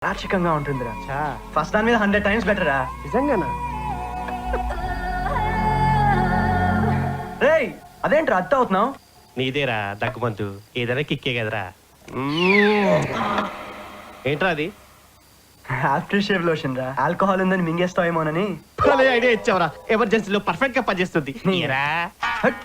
రాచకంగా ఉంటుందిరా. ఫస్ట్ దాని మీద 100 times బెటర్ రా. నిజంగానా? రేయ్ అదేంట్రా అత్త అవుతున్నావు? నీదేరా దగ్గుమంతు, ఏదైనా కిక్కే కదరా. ఏంట్రా అది? ఆఫ్టర్ షేవ్ లోషన్ రా. ఆల్కహాల్ ఉందని మింగేస్తావేమోనని. ఐడియా ఇచ్చావరా, ఎమర్జెన్సీలో పర్ఫెక్ట్ గా పనిచేస్తుంది. ఏరా హట్.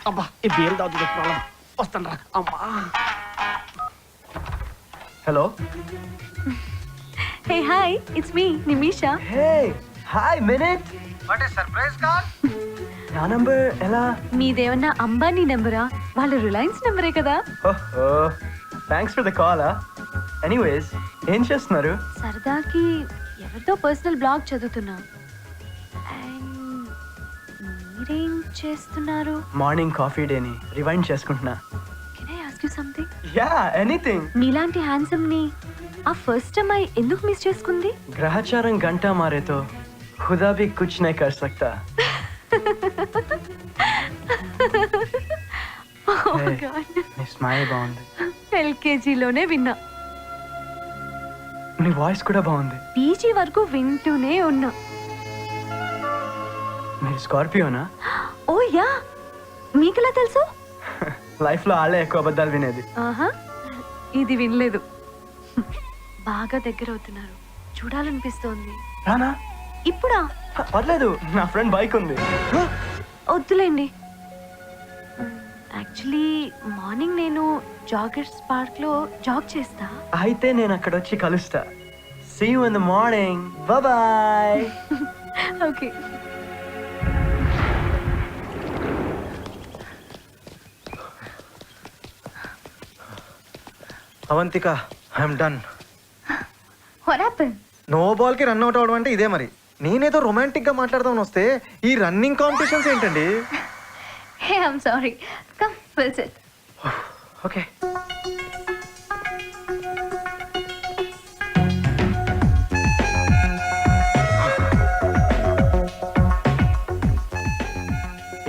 అబ్బా, ఈ బీర్ తాగుతుంది ప్రాబ్లం. వస్తాను రా. అమ్మా hello. Hey, hi, it's me, Nimisha. Hey hi minute. What a surprise call. నా నంబర్ ఎలా? మీదేమన్నా అంబానీ నెంబరా? వాళ్ళ రిలయన్స్ నెంబరే కదా. ఓహో thanks for the call. Anyways ఏం చేస్తున్నారు? సరదాకి ఎవరితో పర్సనల్ బ్లాగ్ చదువుతున్నా. And మీరేం చేస్తున్నారు? మార్నింగ్ కాఫీ డేని రివైండ్ చేసుకుంటున్నా. Can I ask you something? Yeah anything. మీలాంటి హ్యాండ్సమ్ ని ఆ ఫస్ట్ అమ్మాయి ఎందుకు మిస్ చేసుకుంది? గ్రహచారం గంటా మారే తో खुदा भी कुछ नहीं कर सकता. Oh Hey. God. నీ స్మైల్ బాగుంది. ఎల్కేజీలోనే విన్నా, నీ వాయిస్ కూడా బాగుంది. పీజీ వరకు వింటూనే ఉన్నా. మీరు స్కార్పియోనా? ఓ యా, మీకెలా తెలుసు? లైఫ్ లో ఆళ్ళే ఎక్కువ అబద్ధాలు వినేది. ఆహా, ఇది వినలేదు. బాగా దగ్గర అవుతున్నారు, చూడాలనిపిస్తోంది. రానా? ఇప్పుడా? పర్లేదు, నా ఫ్రెండ్ బైక్ ఉంది. వద్దులేండి. యాక్చువల్లీ మార్నింగ్ నేను జాగర్స్ పార్క్ లో జాగ్ చేస్తా. అయితే నేను అక్కడ వచ్చి కలుస్తా. See you in the morning. Bye bye. Okay. Avantika, I'm done. What happened? No ball కి రన్ అవుట్ అవడం అంటే ఇదే మరి. నేనేదో రొమాంటిక్ గా మాట్లాడదామని వస్తే ఈ రన్నింగ్ కాంపిటీషన్స్ ఏంటండి? Hey, I'm sorry. Come, we'll sit. Okay.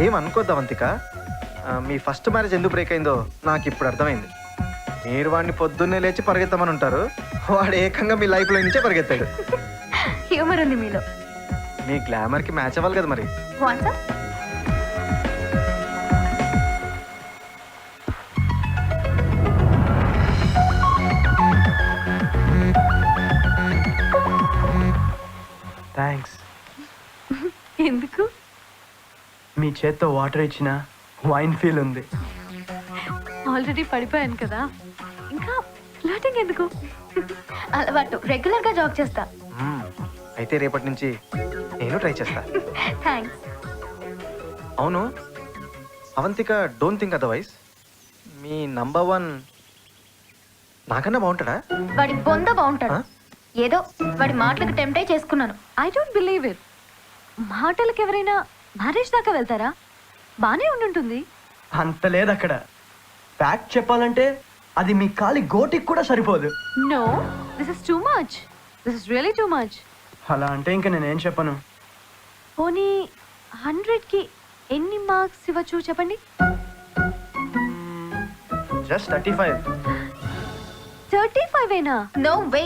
ఏం అనుకోద్దు అవంతిక. మీ ఫస్ట్ మ్యారేజ్ ఎందుకు బ్రేక్ అయిందో నాకు ఇప్పుడు అర్థమైంది. మీరు వాడిని పొద్దున్నే లేచి పరిగెత్తమని ఉంటారు, వాడు ఏకంగా మీ లైఫ్లో నుంచే పరిగెత్తాడు. హ్యూమర్ ఉంది మీలో. మీ గ్లామర్కి మ్యాచ్ అవ్వాలి కదా మరి. Want some? థ్యాంక్స్. ఎందుకు? మీ చేత్తో వాటర్ ఇచ్చిన వైన్ ఫీల్ ఉంది. ఆల్రెడీ పడిపోయాను కదా, ఇంకా ఫ్లాటింగ్ ఎందుకు? అలవాటు, రెగ్యులర్ గా జాగ్ చేస్తా. అయితే రేపటి నుంచి నేను ట్రై చేస్తా. థ్యాంక్స్. అవును Avantika, don't think otherwise. Me number 1 నాకన్నా బాగుంటాడా? వాడి బొంద బాగుంటాడు. ఆ? ఏదో వాడి మాటలకు టెంప్ట్ అయి చేసుకున్నాను. I don't believe it. మాటలకు ఎవరైనా మ్యారేజ్ దాకా వెళ్తారా? బానే ఉండుంటుంది. అంత లేదు అక్కడ. ఫ్యాక్ట్ చెప్పాలంటే అది మీ కాలి గోటికి కూడా సరిపోదు. No, this is too much. This is really too much. అలా అంటే ఇంకా నేనేం చెప్పను. పోనీ 100కి ఎన్ని మార్క్స్ ఇవ్వచ్చు చెప్పండి? జస్ట్ 35. 35 ఏనా? నో వే,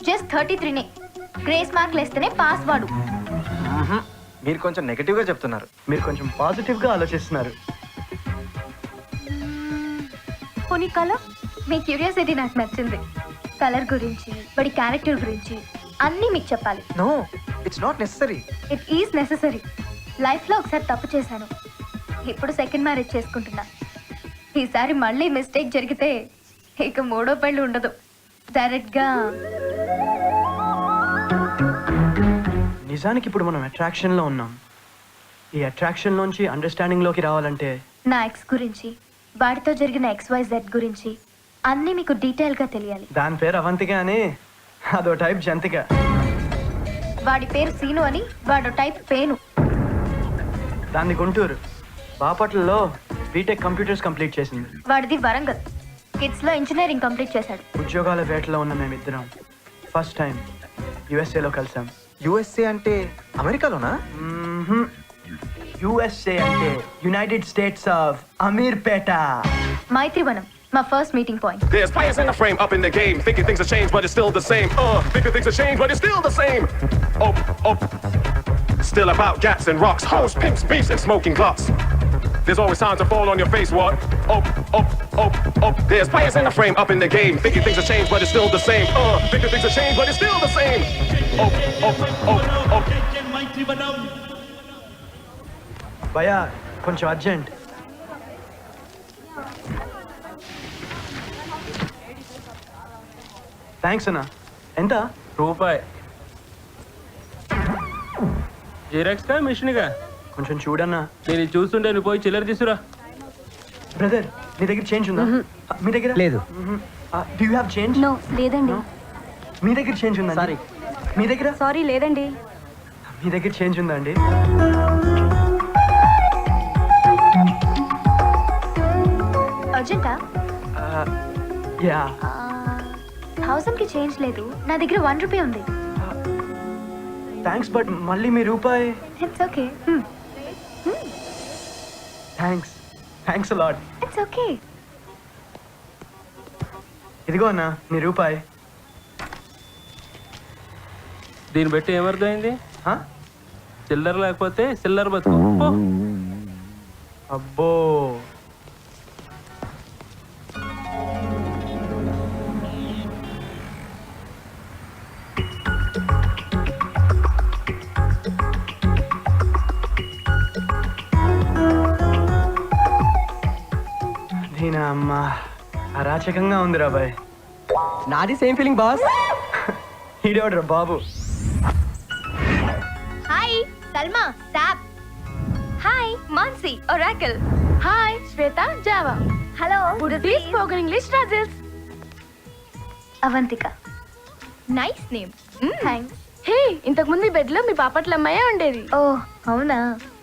జస్ట్ 33నే. గ్రేస్ మార్క్లు వేస్తేనే పాస్ వాడు. మీరు కొంచెం నెగటివ్గా చెప్తున్నారు. మీరు కొంచెం పాజిటివ్ గా ఆలోచిస్తున్నారు. పోనీ కలర్? మీ క్యూరియాసిటీ నాకు నచ్చింది. కలర్ గురించి, వాడి క్యారెక్టర్ గురించి అన్నీ మీకు చెప్పాలి. No, it's not necessary. It is necessary. లైఫ్లో ఒకసారి తప్పు చేశాను, ఇప్పుడు సెకండ్ మ్యారేజ్ చేసుకుంటున్నా. ఈసారి మళ్ళీ మిస్టేక్ జరిగితే ఇక 3వ పెళ్ళి ఉండదు. డైరెక్ట్గా నిజానికి ఇప్పుడు మనం అట్రాక్షన్ లో ఉన్నాం. ఈ అట్రాక్షన్ లోంచి అండర్స్టాండింగ్ లోకి రావాలంటే నా ఎక్స్ గురించి, వాడితో జరిగిన XYZ గురించి అన్నీ మీకు డీటెయిల్గా తెలియాలి. దాని పేరు అవంతిక అని, అదో టైప్ జంతిక. వాడి పేరు సీను అని, వాడు టైప్ పేను. దాన్ని గుంటూరు. బాపట్లలో బీటెక్ కంప్యూటర్స్ కంప్లీట్ చేసింది. వాడిది వరంగల్. కిడ్స్లో ఇంజనీరింగ్ కంప్లీట్ చేశాడు. ఉద్యోగాల వేటలో ఉన్న మేమిద్దరం ఫస్ట్ టైం యుఎస్ఏలో కలిసాం. యుఎస్ఏ అంటే అమెరికాలోనా? యుఎస్ఏ అంటే United States of Ameerpet. Maitrivanam. మా first meeting point. There's players in the frame, up in the game, thinking things have changed, but it's still the same. Thinking things have changed, but it's still the same. Still about gats and rocks, hoes, pimps, beefs, and smoking clocks. There's always time to fall on your face, what? There's players in the frame, up in the game, thinking things have changed, but it's still the same. Thinking things have changed, but it's still the same. భయ్యా కొంచెం urgent. Thanks అన్నా. ఎంత? రూపాయి. Xerox కా machine కా? కొంచెం చూడన్నా. నేను ఇది చూస్తుంటే నువ్వు పోయి చిల్లర తీసురా. బ్రదర్ నీ దగ్గర చేంజ్ ఉందా? మీ దగ్గర లేదు. Do you have change? No లేదండి. మీ దగ్గర చేంజ్ ఉందా? సారీ. మీ దగ్గర? సారీ లేదండి. మీ దగ్గర చేంజ్ ఉందా అండి? అర్జెంటా? యా. 1000కి చేంజ్ లేదు, నా దగ్గర 1 రూపీ ఉంది. థ్యాంక్స్ బట్ మళ్ళీ మీ రూపాయి. It's okay. Thanks a lot. It's okay. ఇదిగో అన్న మీ రూపాయి. దీన్ని బట్టి ఏమర్థమైంది? హ? చిల్లర లేకపోతే చిల్లర బతుకు. పో. అబ్బో దీనా అమ్మా అరాచకంగా ఉంది రా బాయ్. నాది సేమ్ ఫీలింగ్ బాస్. ఈడేవడ్రా బాబు. Hi Salma SAP. Hi Mansi Oracle. Hi Shweta Java. Hello Buddhi spoken English రాజెల్స్. Avantika. Nice name. Thanks. Hey ఇంతకు ముందు బెడ్ లో మీ పాపట్ల అమ్మాయే ఉండేది. ఓ అవునా?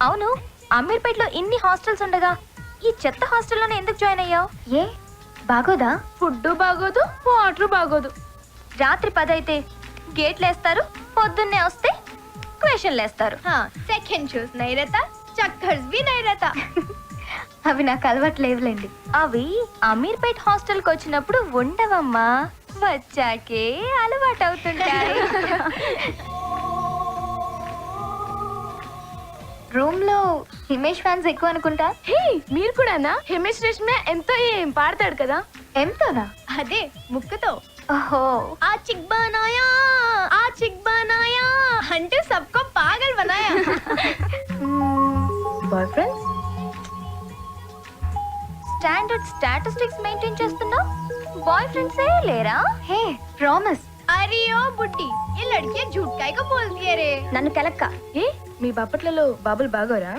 అవును, అమీర్పేటలో ఇన్ని హాస్టల్స్ ఉండగా ఈ చెత్త హాస్టల్లోనే ఎందుకు జాయిన్ అయ్యావు? ఏ బాగోదా? ఫుడ్ బాగోదు, వాటర్ బాగోదు. రాత్రి 10 అయితే గేట్లు వేస్తారు, పొద్దున్నే వస్తే క్వశ్చన్లు వేస్తారు. సెకండ్ షూస్ నహీ రహతా, చక్కర్స్ భీ నహీ రహతా. అవి నాకు అలవాట్లేవులేండి. అవి అమీర్పేట్ హాస్టల్కి వచ్చినప్పుడు ఉండవమ్మా, వచ్చాకే అలవాటు అవుతుంటాయి. రూమ్ లో హిమేష్ ఫ్యాన్స్ ఎక్కువ అనుకుంటా. హే మీరు కూడానా? హిమేష్ రేష్మే ఎంతో ఏం పాడతాడు కదా. ఎంతోనా? అదే ముక్కుతో. ఓహో ఆ చిక్ బనాయా అంటే సబ్కో పాగల్ బనాయా. Boy friends? Standard statistics maintain చేస్తున్నావు, బాయ్ ఫ్రెండ్స్ ఏ లేరా? Hey promise. అరే ఓ బుడ్డి ఈ లడ్కి झूठ काहे को बोलती है रे? నన్ను కెలక్క. ఏ మీ బాపట్లలో బాబులు బాగోరా?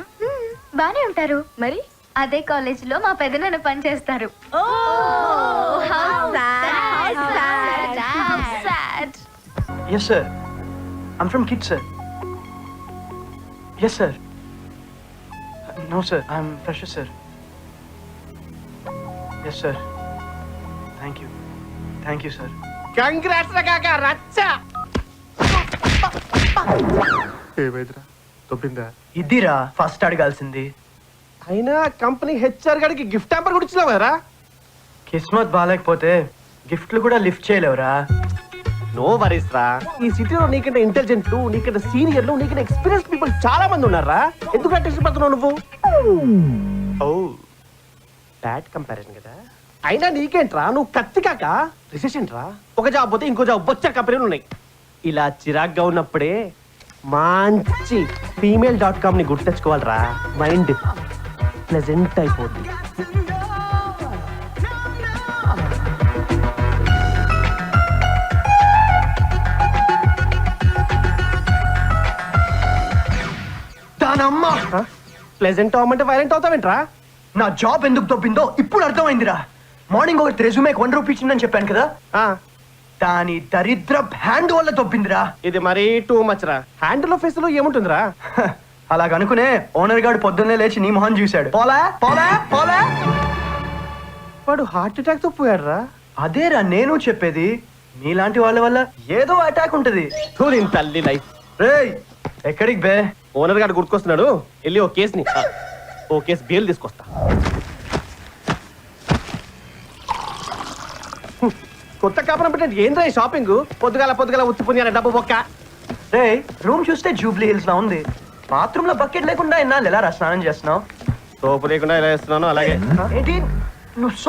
బానే ఉంటారు. మరి అదే కాలేజ్ లో మా పెదనాన్న పని చేస్తారు. Yes sir. I'm from kids sir. Yes sir. No sir I'm fresher sir. Yes sir. Thank you sir. Congrats రా కాకా రచ్చ. ఏమైందిరా? తొప్పిందా? ఇదిరా ఫస్ట్ అడగాల్సింది. అయినా కంపెనీ హెచ్ఆర్ గారికి గిఫ్ట్ హ్యాంపర్ కూడా ఇచ్చినావు కదరా? కిస్మత్ బాగాలేకపోతే గిఫ్ట్లు కూడా లిఫ్ట్ చేయలేవురా. నో వరీస్ రా, ఈ సిటీలో నీకంటే ఇంటెలిజెంట్లు, నీకంటే సీనియర్లు, నీకంటే ఎక్స్పీరియన్స్ పీపుల్ చాలా మంది ఉన్నారా. ఎందుకు అటెన్షన్ పడుతున్నావు నువ్వు? ఓ బ్యాడ్ కంపారిజన్ కదా. అయినా నీకేంట్రా, నువ్వు కత్తి కాక రిసెషన్ రా. ఒక జాబ్ పోతే ఇంకో జాబ్ వచ్చే కంపెనీలు ఉన్నాయి. ఇలా చిరాగ్గా ఉన్నప్పుడే మంచి female.com ని గుర్తు తెచ్చుకోవాలరా. మైండ్ ప్లెజెంట్ అయిపోద్ది. దానమ్మా ప్లెజెంట్ అవ్వమంటే వైలెంట్ అవుతావేంట్రా? నా జాబ్ ఎందుకు తప్పిందో ఇప్పుడు అర్థమైందిరా. మార్నింగ్ ఒకటి రెజ్యూమేకి 1 రూపీ ఇచ్చిందని చెప్పాను కదా, దాని దరిద్ర హ్యాండ్ వల్ల తప్పిందిరా. ఇది మరీ టూ మచ్ రా. హ్యాండిల్ ఫేస్ లో ఏముంటుందిరా? అలాగనుకునే ఓనర్ గారు పొద్దున్నే లేచి నీ మొహం చూశాడు. పోలా పోలా పోలా. వాడు హార్ట్ అటాక్ తో పోయాడు రా. అదేరా నేను చెప్పేది, మీలాంటి వాళ్ళ వల్ల ఏదో అటాక్ ఉంటది. చూడు తల్లి లైఫ్. రేయ్ ఎక్కడికి బే? ఓనర్ గారు గుర్తుకొస్తున్నాడు, వెళ్ళి ఓ కేసు బేల్ తీసుకొస్తా. కొత్త కాపురం పెట్టండి ఏంద్రా ఈ షాపింగ్ పొద్దుగాల ఉత్తి పుణ్యాల డబ్బు బొక్క రే రూమ్ చూస్తే జూబ్లీ హిల్స్ లా ఉంది. బాత్రూమ్ లో బకెట్ లేకుండా ఎన్నాళ్ళు ఎలా రా స్నానం చేస్తున్నావు? సోపు లేకుండా ఎలా వేస్తున్నాను అలాగే ఏంటి నువ్వు సో